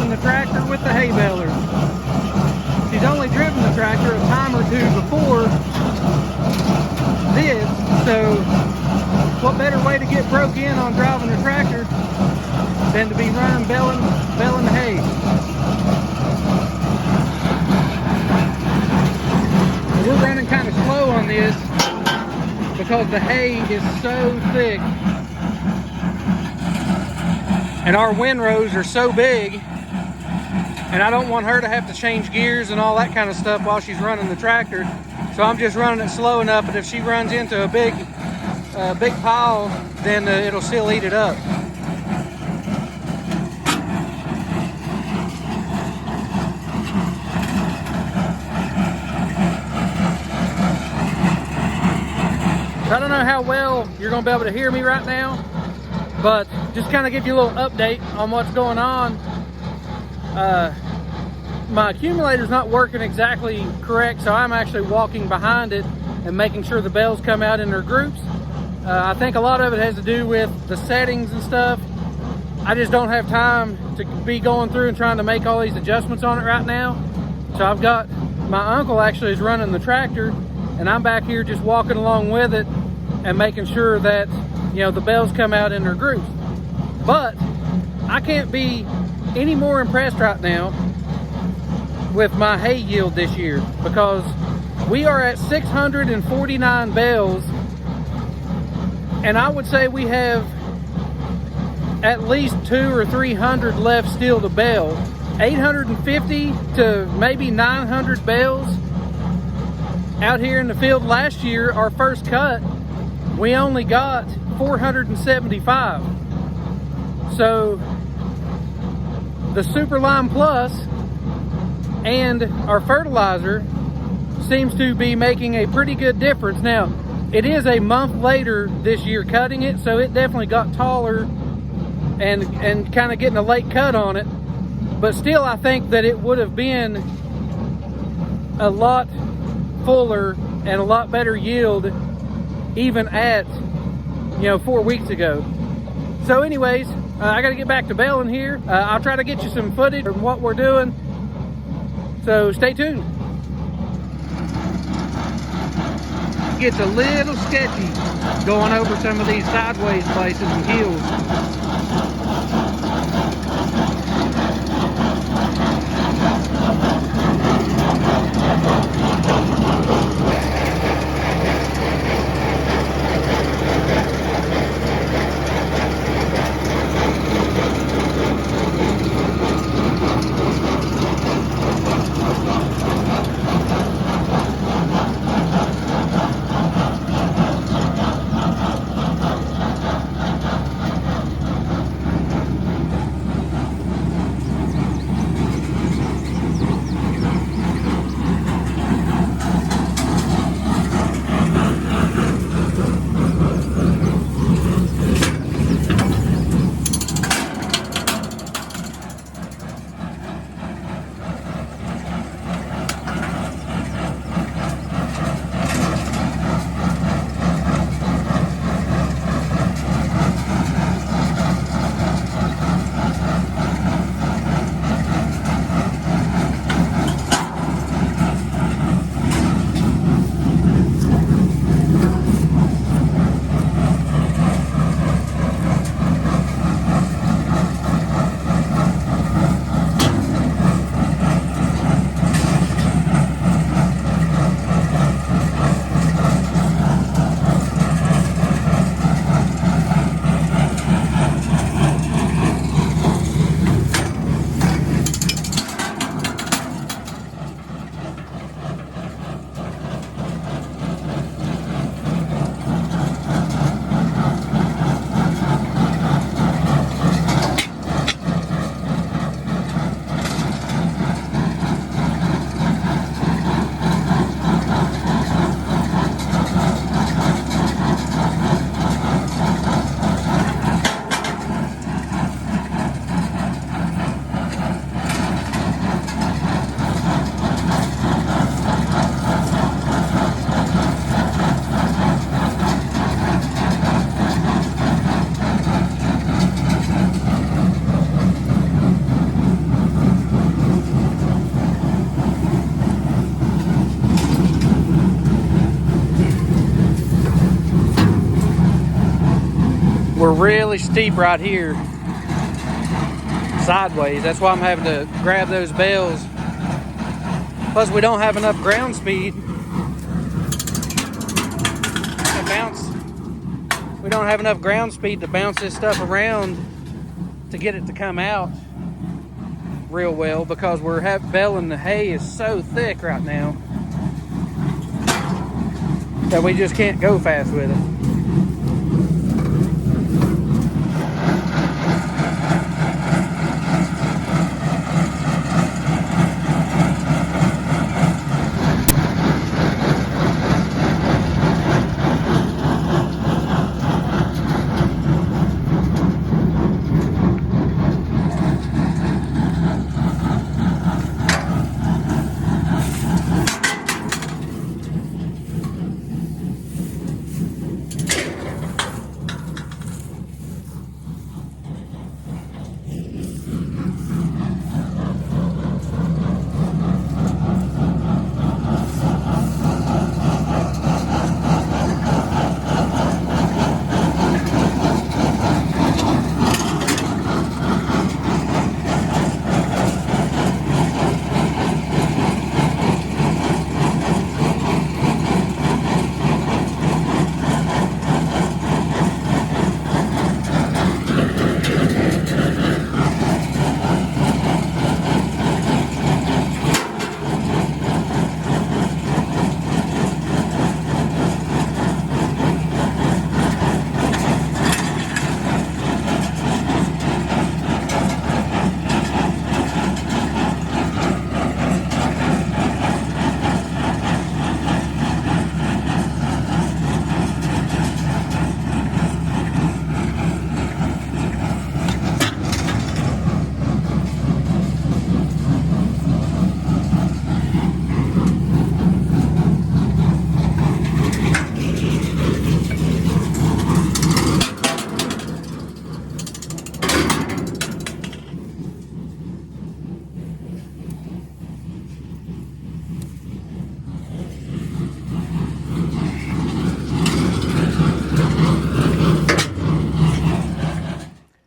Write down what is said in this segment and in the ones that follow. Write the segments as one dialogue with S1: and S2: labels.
S1: the tractor with the hay baler. She's only driven the tractor a time or two before this, so what better way to get broke in on driving a tractor than to be running baling hay. We're running kind of slow on this because the hay is so thick and our windrows are so big, and I don't want her to have to change gears and all that kind of stuff while she's running the tractor. So I'm just running it slow enough that if she runs into a big pile, then it'll still eat it up. I don't know how well you're going to be able to hear me right now, but just kind of give you a little update on what's going on. My accumulator's not working exactly correct, so I'm actually walking behind it and making sure the bales come out in their groups. I think a lot of it has to do with the settings and stuff. I just don't have time to be going through and trying to make all these adjustments on it right now. So I've got, my uncle actually is running the tractor, and I'm back here just walking along with it and making sure that, you know, the bales come out in their groups. But I can't be any more impressed right now with my hay yield this year, because we are at 649 bales, and I would say we have at least 200 or 300 left still to bale. 850 to maybe 900 bales out here in the field. Last year, our first cut, we only got 475. So the Super Lime Plus and our fertilizer seems to be making a pretty good difference. Now, it is a month later this year cutting it, so it definitely got taller and kind of getting a late cut on it. But still, I think that it would have been a lot fuller and a lot better yield even at, you know, 4 weeks ago. So anyways, I got to get back to baling here. I'll try to get you some footage of what we're doing. So stay tuned. Gets a little sketchy going over some of these sideways places and hills. we're really steep right here, sideways. That's why I'm having to grab those bales. Plus we don't have enough ground speed to bounce. We don't have enough ground speed to bounce this stuff around to get it to come out real well, because we're baling the hay is so thick right now that we just can't go fast with it.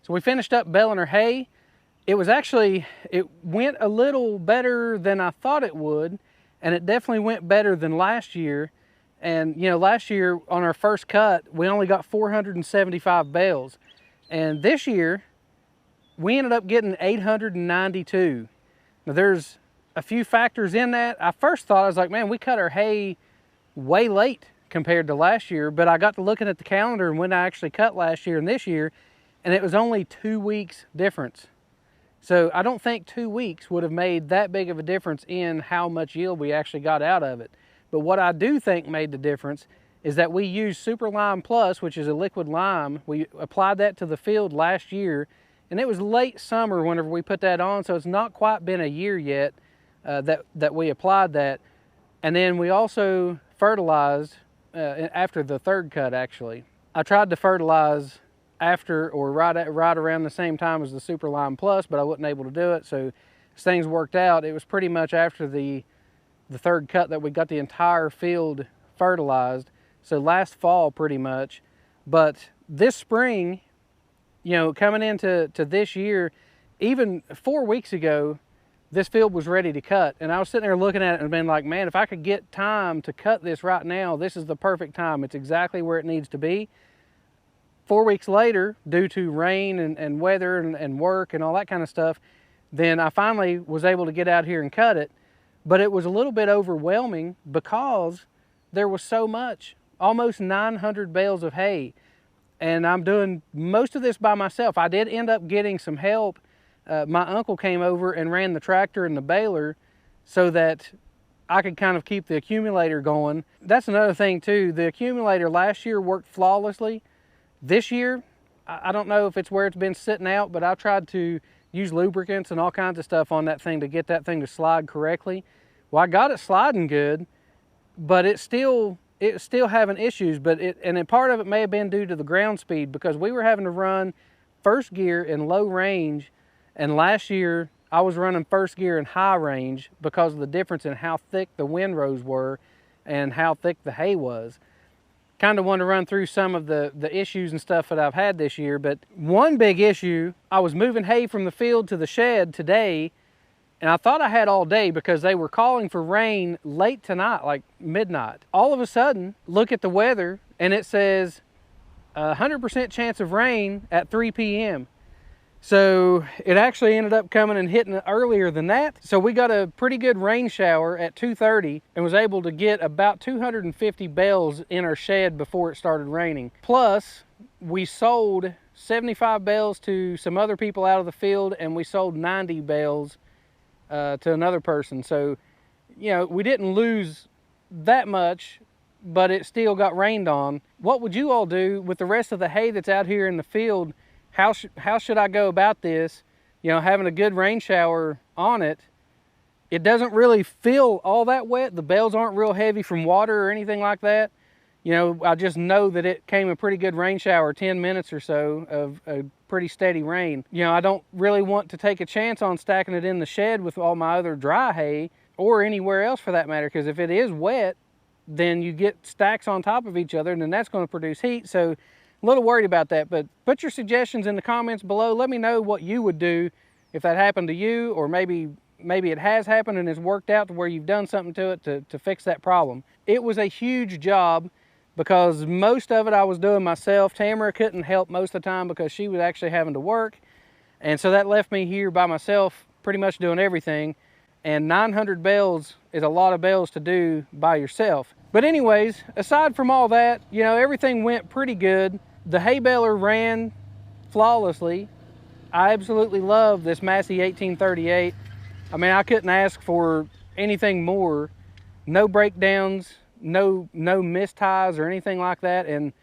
S1: So we finished up baling our hay. It went a little better than I thought it would, and it definitely went better than last year. And you know, last year on our first cut, we only got 475 bales. And this year, we ended up getting 892. Now there's a few factors in that. I first thought, I was like, man, we cut our hay way late compared to last year, but I got to looking at the calendar and when I actually cut last year and this year, and it was only 2 weeks difference. So I don't think 2 weeks would have made that big of a difference in how much yield we actually got out of it. But what I do think made the difference is that we used Super Lime Plus, which is a liquid lime. We applied that to the field last year, and it was late summer whenever we put that on, so it's not quite been a year yet that we applied that. And then we also fertilized after the third cut, actually. I tried to fertilize after or right around the same time as the Super Lime Plus, but I wasn't able to do it. So as things worked out, it was pretty much after the third cut that we got the entire field fertilized. So last fall pretty much. But this spring, you know, coming into this year, even 4 weeks ago, this field was ready to cut. And I was sitting there looking at it and being like, man, if I could get time to cut this right now, this is the perfect time. It's exactly where it needs to be. 4 weeks later, due to rain and weather and work and all that kind of stuff, then I finally was able to get out here and cut it. But it was a little bit overwhelming because there was so much, almost 900 bales of hay. And I'm doing most of this by myself. I did end up getting some help. My uncle came over and ran the tractor and the baler so that I could kind of keep the accumulator going. That's another thing too. The accumulator last year worked flawlessly. This year, I don't know if it's where it's been sitting out, but I've tried to use lubricants and all kinds of stuff on that thing to get that thing to slide correctly. Well, I got it sliding good, but it's still having issues. And part of it may have been due to the ground speed, because we were having to run first gear in low range, and last year I was running first gear in high range because of the difference in how thick the windrows were and how thick the hay was. kind of want to run through some of the issues and stuff that I've had this year. But one big issue, I was moving hay from the field to the shed today, and I thought I had all day because they were calling for rain late tonight, like midnight. All of a sudden, look at the weather, and it says 100% chance of rain at 3 p.m. So it actually ended up coming and hitting earlier than that. So we got a pretty good rain shower at 2:30 and was able to get about 250 bales in our shed before it started raining. Plus, we sold 75 bales to some other people out of the field, and we sold 90 bales to another person. So, you know, we didn't lose that much, but it still got rained on. What would you all do with the rest of the hay that's out here in the field? How should I go about this? You know, having a good rain shower on it. It doesn't really feel all that wet. The bales aren't real heavy from water or anything like that. You know, I just know that it came a pretty good rain shower, 10 minutes or so of a pretty steady rain. You know, I don't really want to take a chance on stacking it in the shed with all my other dry hay, or anywhere else for that matter, because if it is wet, then you get stacks on top of each other, and then that's going to produce heat. So a little worried about that. But put your suggestions in the comments below. Let me know what you would do if that happened to you, or maybe it has happened and it's worked out to where you've done something to it to fix that problem. It was a huge job because most of it I was doing myself. Tamara couldn't help most of the time because she was actually having to work, and so that left me here by myself pretty much doing everything. And 900 bales is a lot of bales to do by yourself. But anyways, aside from all that, you know, everything went pretty good. The hay baler ran flawlessly. I absolutely love this Massey 1838. I mean, I couldn't ask for anything more. No breakdowns, no misties or anything like that. And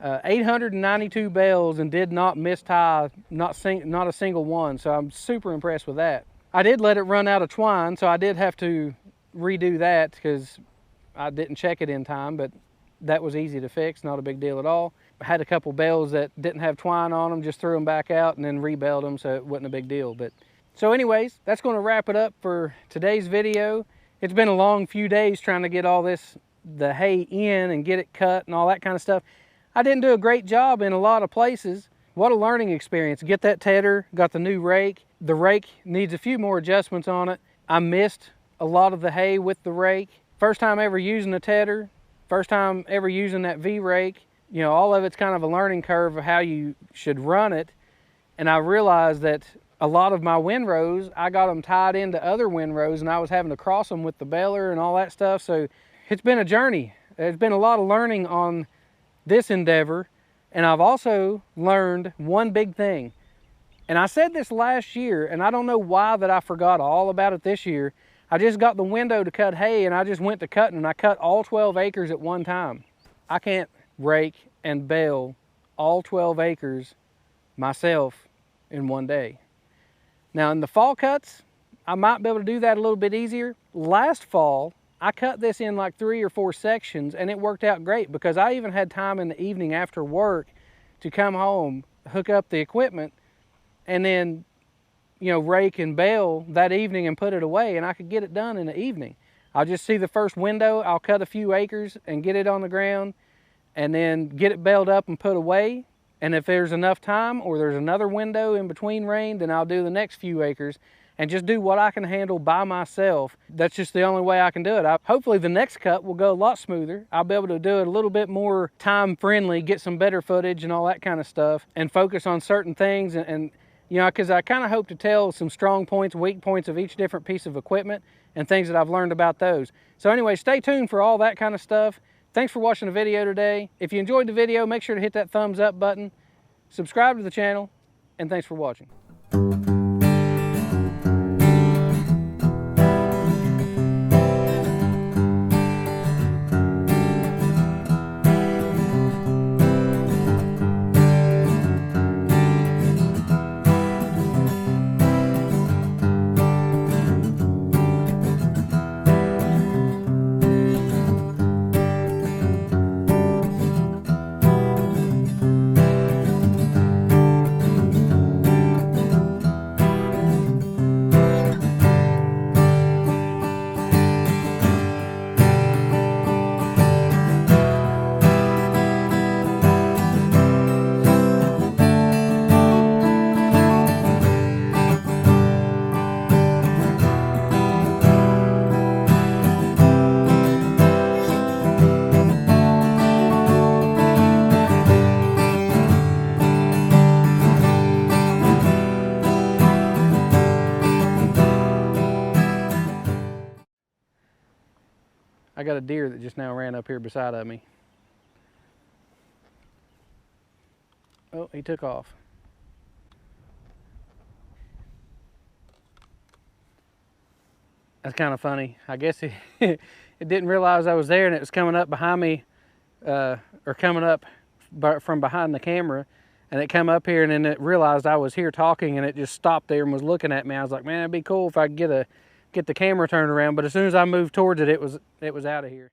S1: 892 bales and did not mistie, not a single one. So I'm super impressed with that. I did let it run out of twine, so I did have to redo that because I didn't check it in time, but that was easy to fix, not a big deal at all. I had a couple bales that didn't have twine on them, just threw them back out and then rebaled them, so it wasn't a big deal. But so anyways, that's going to wrap it up for today's video. It's been a long few days trying to get all the hay in and get it cut and all that kind of stuff. I didn't do a great job in a lot of places. What a learning experience. Get that tedder, got the new rake. The rake needs a few more adjustments on it. I missed a lot of the hay with the rake. First time ever using a tedder, first time ever using that V-rake. You know, all of it's kind of a learning curve of how you should run it. And I realized that a lot of my windrows, I got them tied into other windrows, and I was having to cross them with the baler and all that stuff. So it's been a journey. There's been a lot of learning on this endeavor. And I've also learned one big thing. And I said this last year, and I don't know why that I forgot all about it this year. I just got the window to cut hay, and I just went to cutting, and I cut all 12 acres at one time. I can't rake and bale all 12 acres myself in one day. Now in the fall cuts, I might be able to do that a little bit easier. Last fall, I cut this in like 3 or 4 sections, and it worked out great because I even had time in the evening after work to come home, hook up the equipment, and then, you know, rake and bale that evening and put it away, and I could get it done in the evening. I'll just see the first window, I'll cut a few acres and get it on the ground, and then get it baled up and put away. And if there's enough time or there's another window in between rain, then I'll do the next few acres and just do what I can handle by myself. That's just the only way I can do it. Hopefully the next cut will go a lot smoother. I'll be able to do it a little bit more time friendly, get some better footage and all that kind of stuff, and focus on certain things. And you know, because I kind of hope to tell some strong points, weak points of each different piece of equipment and things that I've learned about those. So anyway, stay tuned for all that kind of stuff. Thanks for watching the video today. If you enjoyed the video, make sure to hit that thumbs up button, subscribe to the channel, and thanks for watching. I got a deer that just now ran up here beside of me. Oh, he took off. That's kind of funny. I guess it didn't realize I was there, and it was coming up behind me, or coming up from behind the camera, and it come up here, and then it realized I was here talking, and it just stopped there and was looking at me. I was like, man, it'd be cool if I could get the camera turned around, but as soon as I moved towards it, it was out of here.